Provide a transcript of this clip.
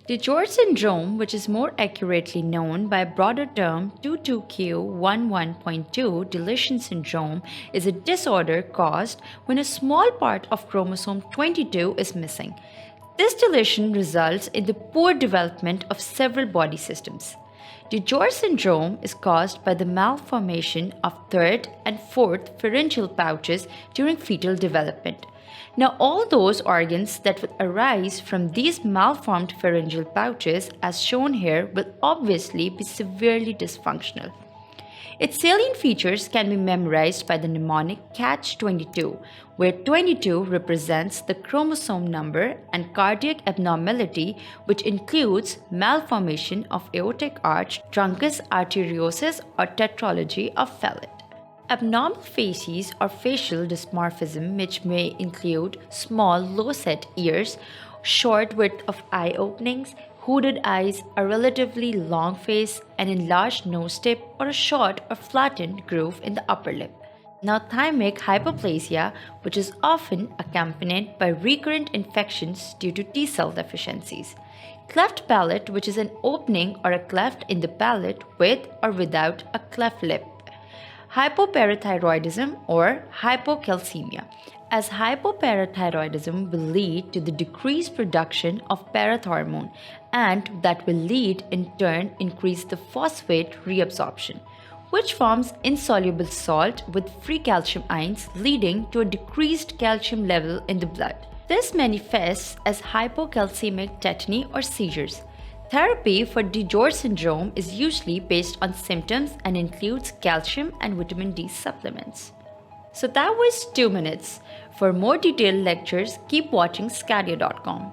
DiGeorge syndrome, which is more accurately known by a broader term 22q11.2 deletion syndrome, is a disorder caused when a small part of chromosome 22 is missing. This deletion results in the poor development of several body systems. DiGeorge syndrome is caused by the malformation of third and fourth pharyngeal pouches during fetal development. Now, all those organs that will arise from these malformed pharyngeal pouches, as shown here, will obviously be severely dysfunctional. Its salient features can be memorized by the mnemonic Catch-22, where 22 represents the chromosome number and cardiac abnormality, which includes malformation of aortic arch, truncus arteriosus, or tetralogy of Fallot. Abnormal facies or facial dysmorphism, which may include small, low-set ears, short width of eye openings, hooded eyes, a relatively long face, an enlarged nose tip, or a short or flattened groove in the upper lip. Now, thymic hyperplasia, which is often accompanied by recurrent infections due to T-cell deficiencies. Cleft palate, which is an opening or a cleft in the palate with or without a cleft lip. Hypoparathyroidism or hypocalcemia, as hypoparathyroidism will lead to the decreased production of parathormone, and that will lead in turn increase the phosphate reabsorption, which forms insoluble salt with free calcium ions, leading to a decreased calcium level in the blood. This manifests as hypocalcemic tetany or seizures. Therapy for DiGeorge syndrome is usually based on symptoms and includes calcium and vitamin D supplements. So that was 2 minutes. For more detailed lectures, keep watching sqadia.com.